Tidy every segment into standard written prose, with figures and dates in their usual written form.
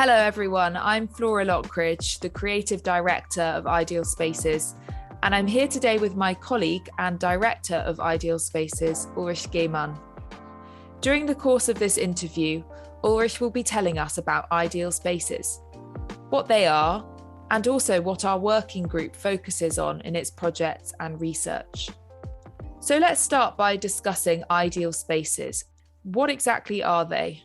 Hello everyone, I'm Flora Lockridge, the Creative Director of Ideal Spaces, and I'm here today with my colleague and Director of Ideal Spaces, Ulrich Gehmann. During the course of this interview, Ulrich will be telling us about Ideal Spaces, what they are, and also what our working group focuses on in its projects and research. So let's start by discussing Ideal Spaces. What exactly are they?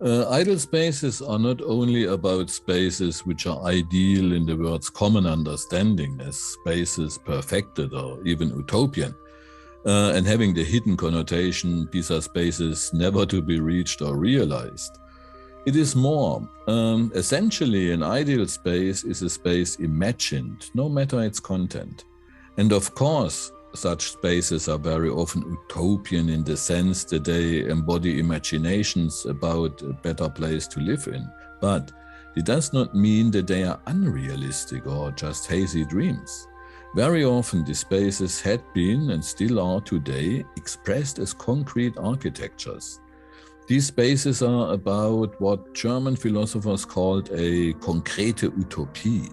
Ideal spaces are not only about spaces which are ideal in the word's common understanding as spaces perfected or even utopian, and having the hidden connotation these are spaces never to be reached or realized. It is more. Essentially, an ideal space is a space imagined, no matter its content. And of course, such spaces are very often utopian in the sense that they embody imaginations about a better place to live in. But it does not mean that they are unrealistic or just hazy dreams. Very often these spaces had been and still are today expressed as concrete architectures. These spaces are about what German philosophers called a konkrete Utopie.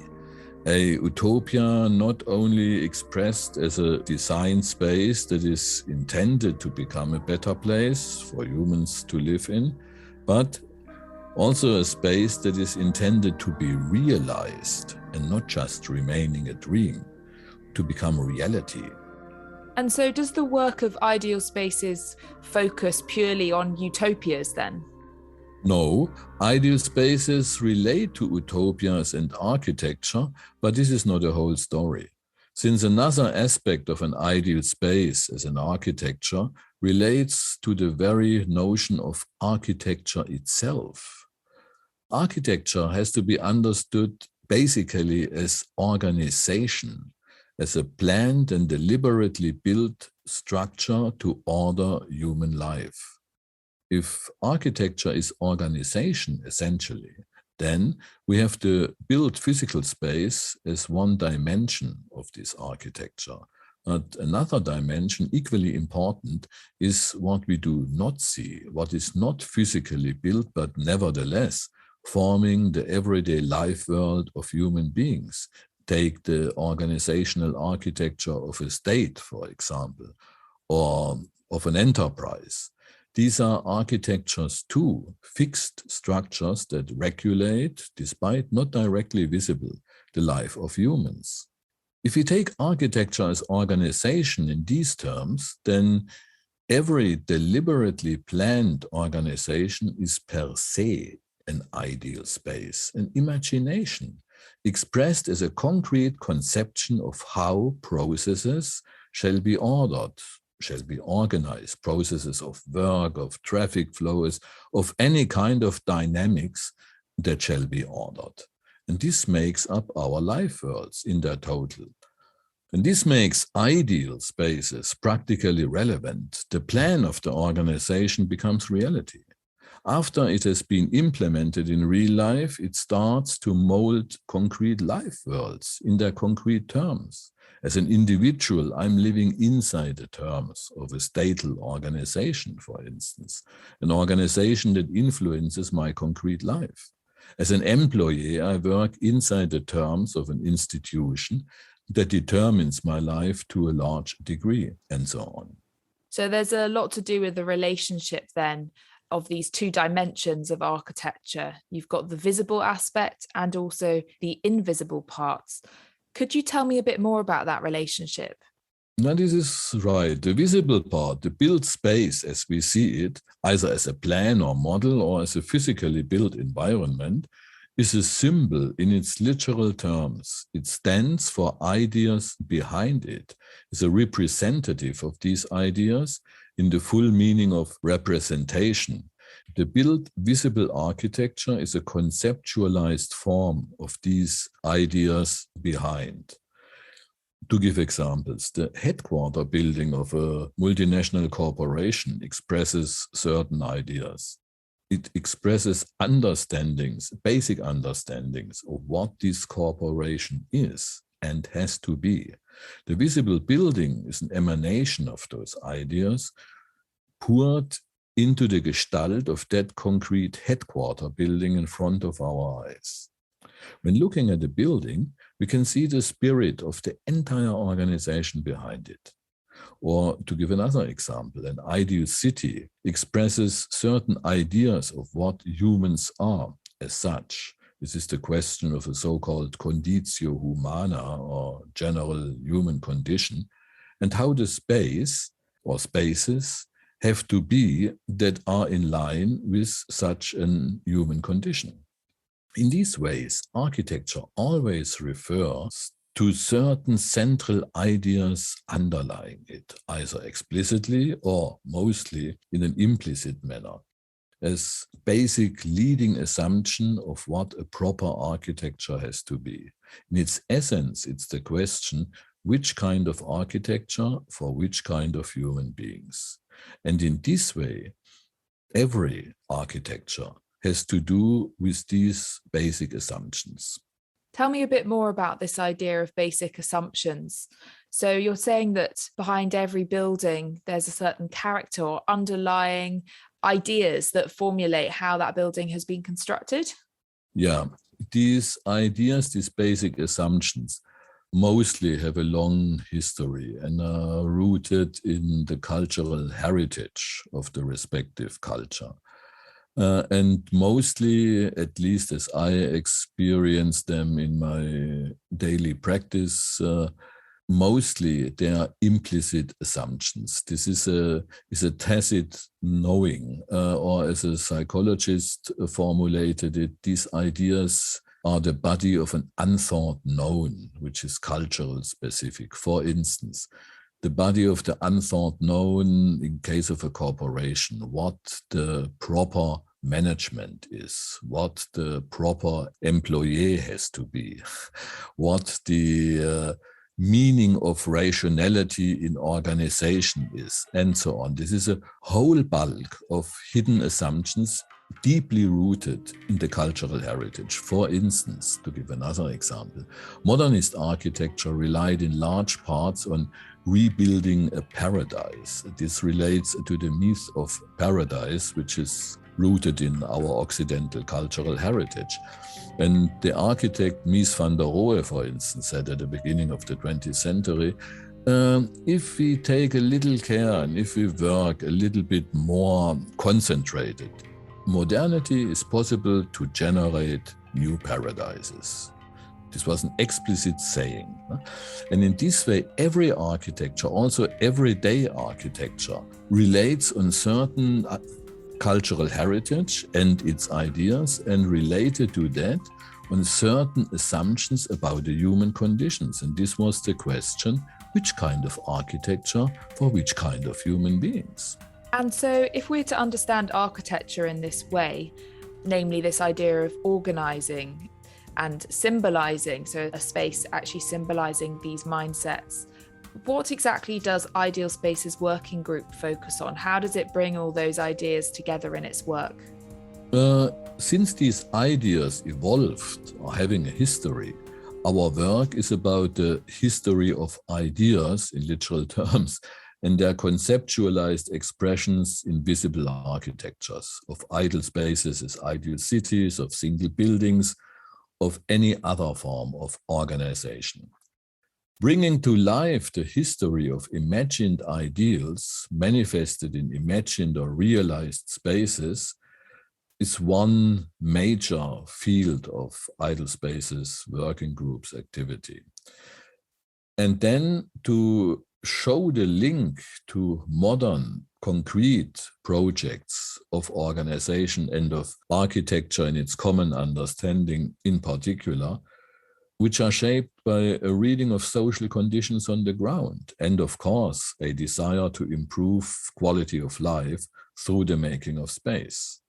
A utopia not only expressed as a design space that is intended to become a better place for humans to live in, but also a space that is intended to be realized and not just remaining a dream, to become reality. And so does the work of Ideal Spaces focus purely on utopias then? No, ideal spaces relate to utopias and architecture, but this is not a whole story. Since another aspect of an ideal space as an architecture relates to the very notion of architecture itself. Architecture has to be understood basically as organization, as a planned and deliberately built structure to order human life. If architecture is organization, essentially, then we have to build physical space as one dimension of this architecture. But another dimension, equally important, is what we do not see, what is not physically built, but nevertheless forming the everyday life world of human beings. Take the organizational architecture of a state, for example, or of an enterprise. These are architectures too, fixed structures that regulate, despite not directly visible, the life of humans. If we take architecture as organization in these terms, then every deliberately planned organization is per se an ideal space, an imagination, expressed as a concrete conception of how processes shall be ordered, shall be organized, processes of work, of traffic flows, of any kind of dynamics that shall be ordered. And this makes up our life worlds in their total. And this makes ideal spaces practically relevant. The plan of the organization becomes reality. After it has been implemented in real life, it starts to mold concrete life worlds in their concrete terms. As an individual, I'm living inside the terms of a statal organization, for instance, an organization that influences my concrete life. As an employee, I work inside the terms of an institution that determines my life to a large degree, and so on. So there's a lot to do with the relationship then of these two dimensions of architecture. You've got the visible aspect and also the invisible parts. Could you tell me a bit more about that relationship? Now, this is right. The visible part, the built space as we see it, either as a plan or model or as a physically built environment, is a symbol in its literal terms. It stands for ideas behind it, is a representative of these ideas in the full meaning of representation. The built visible architecture is a conceptualized form of these ideas behind. To give examples, the headquarter building of a multinational corporation expresses certain ideas. It expresses understandings, basic understandings of what this corporation is and has to be. The visible building is an emanation of those ideas, poured into the gestalt of that concrete headquarter building in front of our eyes. When looking at a building, we can see the spirit of the entire organization behind it. Or to give another example, an ideal city expresses certain ideas of what humans are as such. This is the question of a so-called conditio humana, or general human condition, and how the space or spaces have to be that are in line with such an human condition. In these ways, architecture always refers to certain central ideas underlying it, either explicitly or mostly in an implicit manner, as basic leading assumption of what a proper architecture has to be. In its essence, it's the question, which kind of architecture for which kind of human beings? And in this way, every architecture has to do with these basic assumptions. Tell me a bit more about this idea of basic assumptions. So you're saying that behind every building, there's a certain character or underlying ideas that formulate how that building has been constructed? Yeah, these ideas, these basic assumptions, mostly have a long history and are rooted in the cultural heritage of the respective culture. And mostly, at least as I experience them in my daily practice, mostly they are implicit assumptions. This is a tacit knowing, or as a psychologist formulated it, these ideas are the body of an unthought known, which is cultural specific. For instance, the body of the unthought known in case of a corporation, what the proper management is, what the proper employee has to be, what the meaning of rationality in organization is, and so on. This is a whole bulk of hidden assumptions deeply rooted in the cultural heritage. For instance, to give another example, modernist architecture relied in large parts on rebuilding a paradise. This relates to the myth of paradise, which is rooted in our Occidental cultural heritage. And the architect Mies van der Rohe, for instance, said at the beginning of the 20th century, if we take a little care and if we work a little bit more concentrated, modernity is possible to generate new paradises. This was an explicit saying. And in this way, every architecture, also everyday architecture, relates on certain cultural heritage and its ideas, and related to that on certain assumptions about the human conditions. And this was the question, which kind of architecture for which kind of human beings? And so if we're to understand architecture in this way, namely this idea of organizing and symbolizing, so a space actually symbolizing these mindsets, what exactly does Ideal Spaces Working Group focus on? How does it bring all those ideas together in its work? Since these ideas evolved or having a history, our work is about the history of ideas in literal terms and their conceptualized expressions in visible architectures, of ideal spaces as ideal cities, of single buildings, of any other form of organization. Bringing to life the history of imagined ideals manifested in imagined or realized spaces is one major field of Ideal Spaces Working Group's activity. And then to show the link to modern concrete projects of organization and of architecture in its common understanding in particular, which are shaped by a reading of social conditions on the ground and, of course, a desire to improve quality of life through the making of space.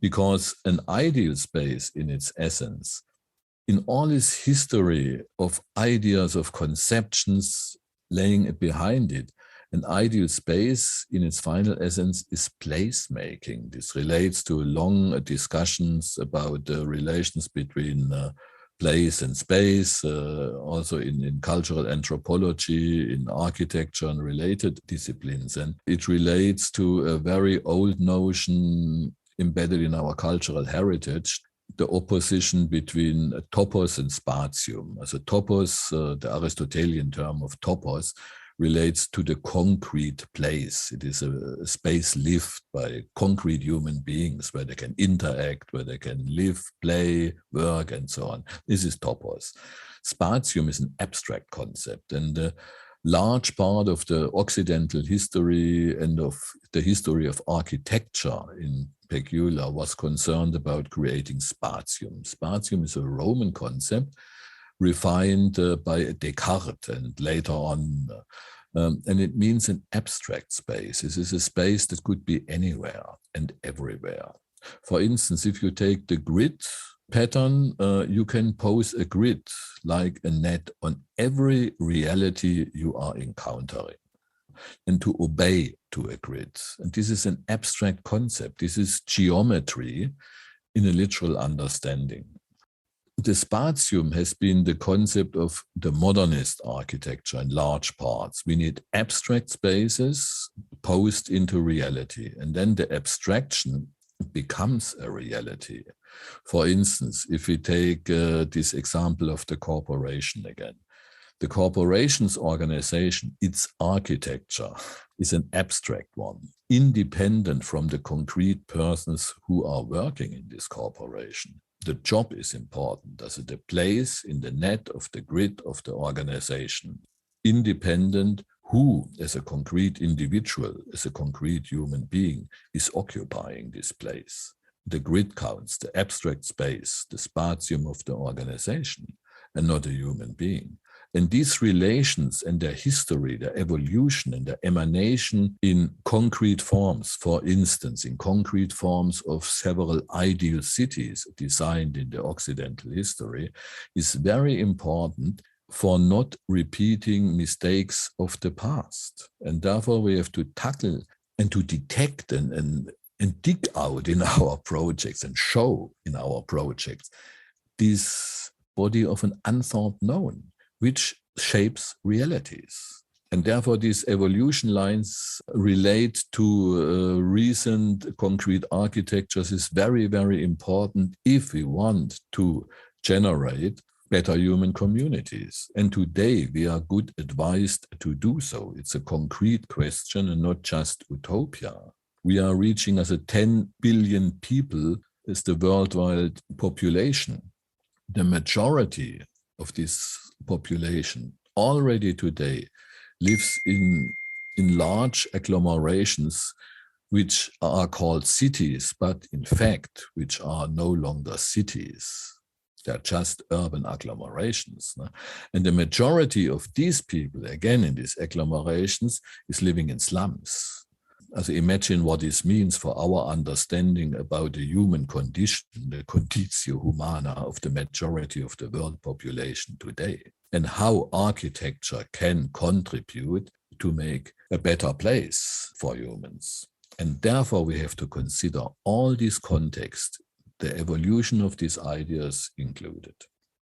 Because an ideal space in its essence, in all its history of ideas, of conceptions laying behind it, an ideal space in its final essence is placemaking. This relates to long discussions about the relations between place and space, also in cultural anthropology, in architecture and related disciplines. And it relates to a very old notion embedded in our cultural heritage, the opposition between topos and spatium. Also topos, the Aristotelian term of topos, relates to the concrete place. It is a space lived by concrete human beings where they can interact, where they can live, play, work, and so on. This is topos. Spatium is an abstract concept, and a large part of the Occidental history and of the history of architecture in particular was concerned about creating spatium. Spatium is a Roman concept refined by Descartes and later on. And it means an abstract space. This is a space that could be anywhere and everywhere. For instance, if you take the grid pattern, you can pose a grid like a net on every reality you are encountering and to obey to a grid. And this is an abstract concept. This is geometry in a literal understanding. The spatium has been the concept of the modernist architecture in large parts. We need abstract spaces posed into reality, and then the abstraction becomes a reality. For instance, if we take this example of the corporation again, the corporation's organization, its architecture, is an abstract one, independent from the concrete persons who are working in this corporation. The job is important, as the place in the net of the grid of the organization, independent who, as a concrete individual, as a concrete human being, is occupying this place. The grid counts, the abstract space, the spatium of the organization, and not a human being. And these relations and their history, their evolution and their emanation in concrete forms, for instance, in concrete forms of several ideal cities designed in the Occidental history, is very important for not repeating mistakes of the past. And therefore we have to tackle and to detect and dig out in our projects and show in our projects this body of an unthought known, which shapes realities. And therefore, these evolution lines relate to recent concrete architectures is very, very important if we want to generate better human communities. And today, we are good advised to do so. It's a concrete question and not just utopia. We are reaching as a 10 billion people is the worldwide population. The majority of this population already today lives in large agglomerations which are called cities, but in fact, which are no longer cities. They're just urban agglomerations. And the majority of these people, again, in these agglomerations, is living in slums. Also imagine what this means for our understanding about the human condition, the conditio humana of the majority of the world population today, and how architecture can contribute to make a better place for humans. And therefore, we have to consider all these contexts, the evolution of these ideas included.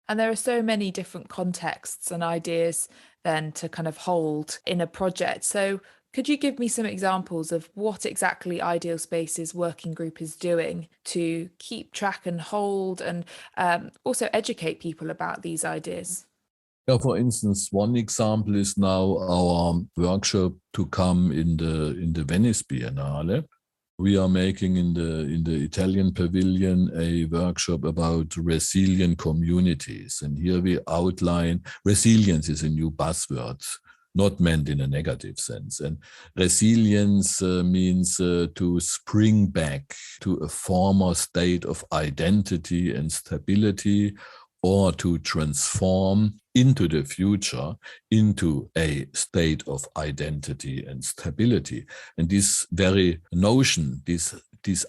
And there are so many different contexts and ideas then to kind of hold in a project. So could you give me some examples of what exactly Ideal Spaces Working Group is doing to keep track and hold and also educate people about these ideas? Yeah, for instance, one example is now our workshop to come in the Venice Biennale. We are making in the Italian pavilion a workshop about resilient communities. And here we outline, resilience is a new buzzword, not meant in a negative sense. And resilience means to spring back to a former state of identity and stability, or to transform into the future into a state of identity and stability. And this very notion, these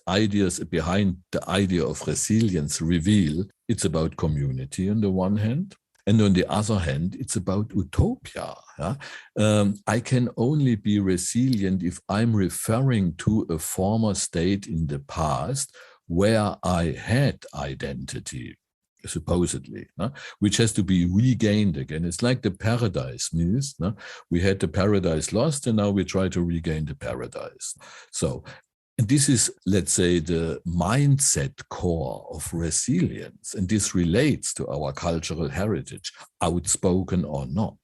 ideas behind the idea of resilience reveal it's about community on the one hand, and on the other hand, it's about utopia. I can only be resilient if I'm referring to a former state in the past where I had identity supposedly, which has to be regained again. It's like the paradise myth. We had the paradise lost, and now we try to regain the paradise. So this is, let's say, the mindset core of resilience, and this relates to our cultural heritage, outspoken or not.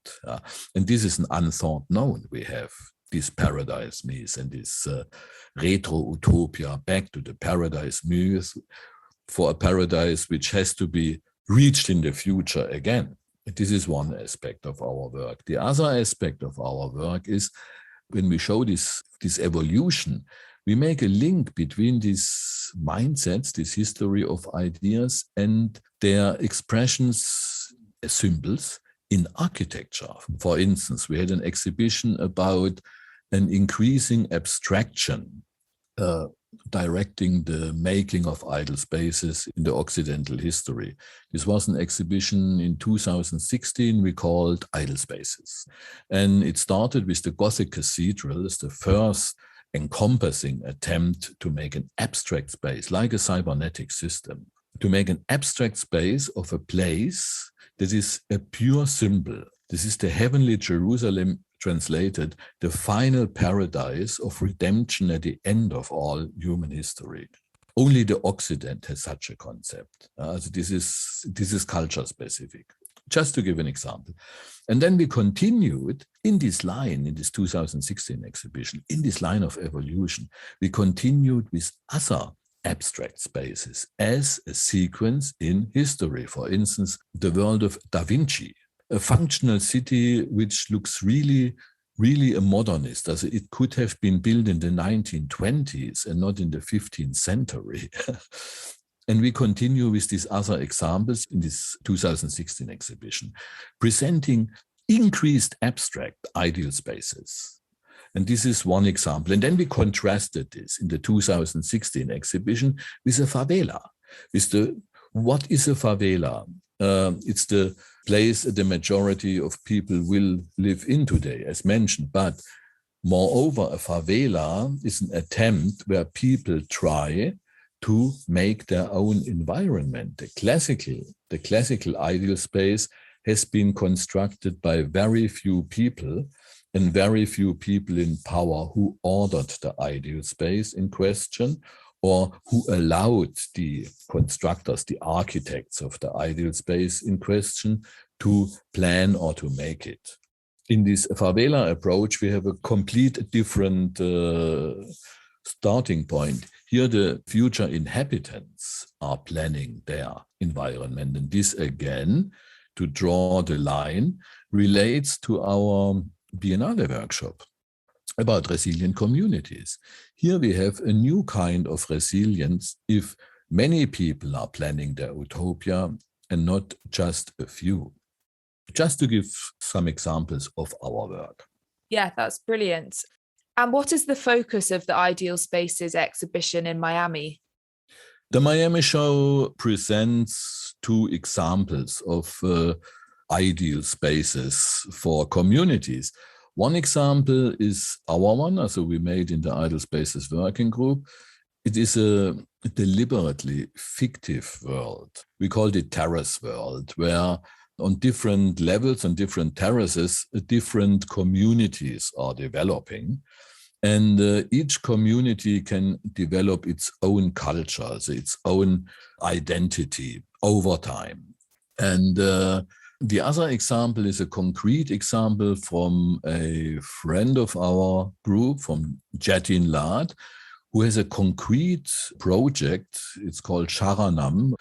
And this is an unthought known. We have this paradise myth and this retro-utopia, back to the paradise myth, for a paradise which has to be reached in the future again. This is one aspect of our work. The other aspect of our work is when we show this evolution, we make a link between these mindsets, this history of ideas, and their expressions as symbols in architecture. For instance, we had an exhibition about an increasing abstraction directing the making of idle spaces in the Occidental history. This was an exhibition in 2016 we called Idle Spaces. And it started with the Gothic Cathedral as the first encompassing attempt to make an abstract space, like a cybernetic system, to make an abstract space of a place that is a pure symbol. This is the heavenly Jerusalem, translated, the final paradise of redemption at the end of all human history. Only the Occident has such a concept. So this is culture specific. Just to give an example. And then we continued in this line, in this 2016 exhibition, in this line of evolution, we continued with other abstract spaces as a sequence in history. For instance, the world of Da Vinci, a functional city which looks really a modernist. As it could have been built in the 1920s and not in the 15th century. And we continue with these other examples in this 2016 exhibition, presenting increased abstract ideal spaces. And this is one example. And then we contrasted this in the 2016 exhibition with a favela. What is a favela? It's the place the majority of people will live in today, as mentioned. But moreover, a favela is an attempt where people try to make their own environment. The classical ideal space has been constructed by very few people, and very few people in power who ordered the ideal space in question, or who allowed the constructors, the architects of the ideal space in question, to plan or to make it. In this favela approach, we have a complete different starting point. Here, the future inhabitants are planning their environment. And this, again, to draw the line, relates to our Biennale workshop about resilient communities. Here we have a new kind of resilience if many people are planning their utopia and not just a few. Just to give some examples of our work. Yeah, that's brilliant. And what is the focus of the Ideal Spaces exhibition in Miami? The Miami show presents two examples of ideal spaces for communities. One example is our one, so we made in the Ideal Spaces Working Group. It is a deliberately fictive world. We called it terrace world, where on different levels, on different terraces, different communities are developing. And each community can develop its own culture, so its own identity over time. And the other example is a concrete example from a friend of our group, from Jatin Lad, who has a concrete project. It's called Sharanam.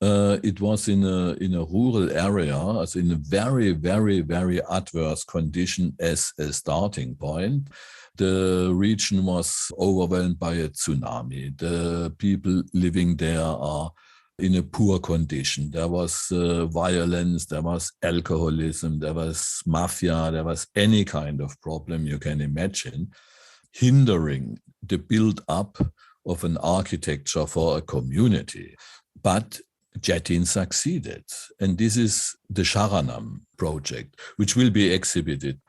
It was in a rural area, also in a very, very, very adverse condition as a starting point. The region was overwhelmed by a tsunami. The people living there are in a poor condition. There was violence, there was alcoholism, there was mafia, there was any kind of problem you can imagine, hindering the build-up of an architecture for a community. But Jatin succeeded. And this is the Sharanam project, which will be exhibited.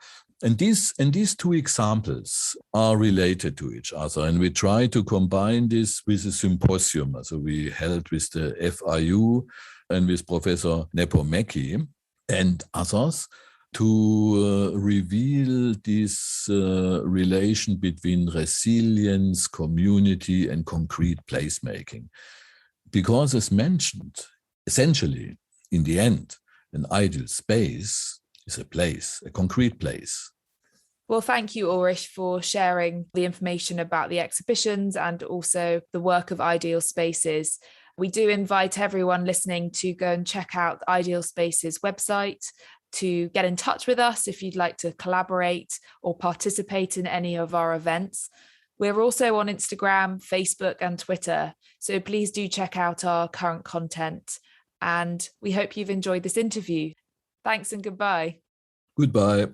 And these two examples are related to each other. And we try to combine this with a symposium. So we held with the FIU and with Professor Nepomuk and others to reveal this relation between resilience, community, and concrete placemaking. Because as mentioned, essentially, in the end, an ideal space is a place, a concrete place. Well, thank you, Ulrich, for sharing the information about the exhibitions and also the work of Ideal Spaces. We do invite everyone listening to go and check out Ideal Spaces website, to get in touch with us if you'd like to collaborate or participate in any of our events. We're also on Instagram, Facebook, and Twitter, so please do check out our current content. And we hope you've enjoyed this interview. Thanks and goodbye. Goodbye.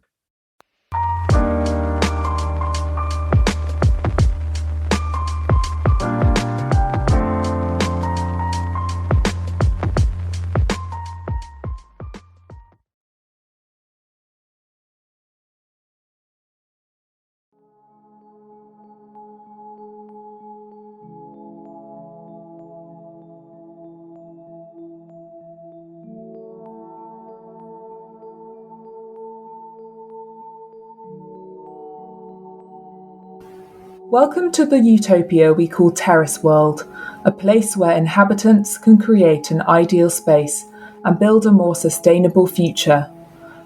Welcome to the utopia we call Terrace World, a place where inhabitants can create an ideal space and build a more sustainable future.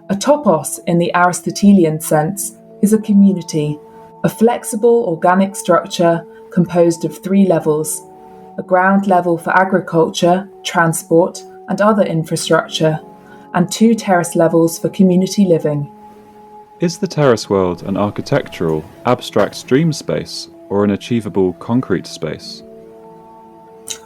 A topos, in the Aristotelian sense, is a community, a flexible organic structure composed of 3 levels: a ground level for agriculture, transport, and other infrastructure, and 2 terrace levels for community living. Is the terrace world an architectural, abstract dream space or an achievable concrete space?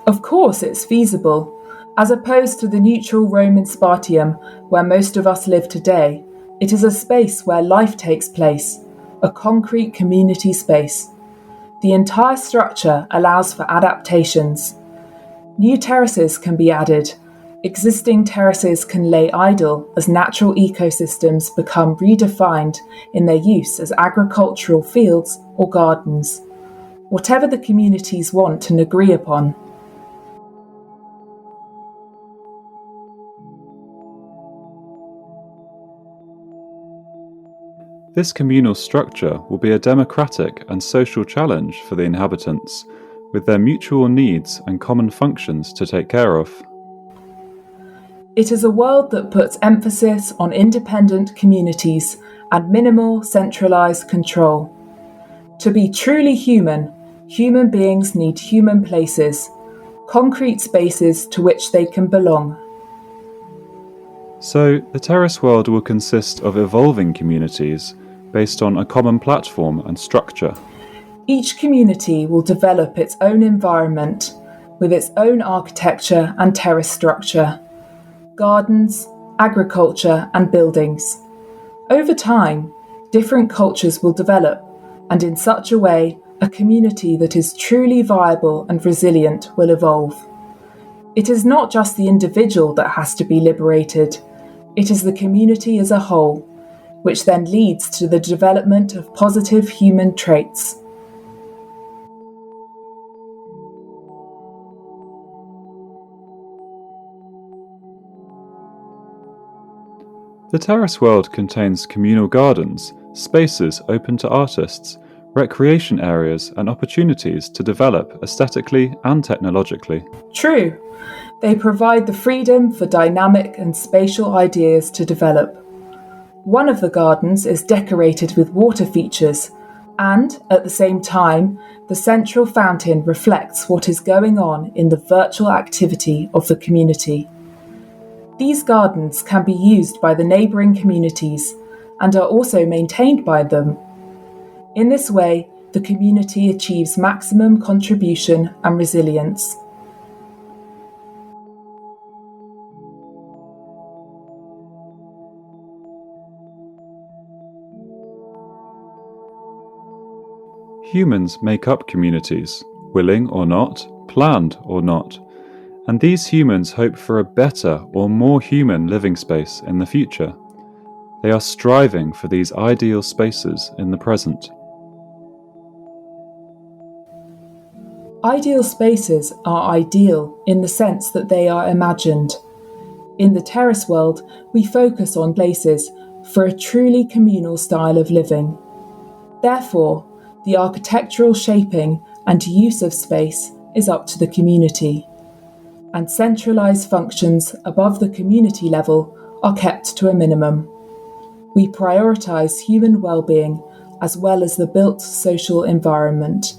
Of course it's feasible. As opposed to the neutral Roman Spartium where most of us live today, it is a space where life takes place, a concrete community space. The entire structure allows for adaptations. New terraces can be added. Existing terraces can lay idle as natural ecosystems become redefined in their use as agricultural fields or gardens. Whatever the communities want and agree upon. This communal structure will be a democratic and social challenge for the inhabitants, with their mutual needs and common functions to take care of. It is a world that puts emphasis on independent communities and minimal centralized control. To be truly human, human beings need human places, concrete spaces to which they can belong. So, the terrace world will consist of evolving communities based on a common platform and structure. Each community will develop its own environment with its own architecture and terrace structure, gardens, agriculture, and buildings. Over time, different cultures will develop, and in such a way, a community that is truly viable and resilient will evolve. It is not just the individual that has to be liberated, it is the community as a whole, which then leads to the development of positive human traits. The terrace world contains communal gardens, spaces open to artists, recreation areas and opportunities to develop aesthetically and technologically. True, they provide the freedom for dynamic and spatial ideas to develop. One of the gardens is decorated with water features, and, at the same time, the central fountain reflects what is going on in the virtual activity of the community. These gardens can be used by the neighbouring communities and are also maintained by them. In this way, the community achieves maximum contribution and resilience. Humans make up communities, willing or not, planned or not, and these humans hope for a better or more human living space in the future. They are striving for these ideal spaces in the present. Ideal spaces are ideal in the sense that they are imagined. In the terrace world, we focus on places for a truly communal style of living. Therefore, the architectural shaping and use of space is up to the community, and centralised functions above the community level are kept to a minimum. We prioritise human well-being as well as the built social environment.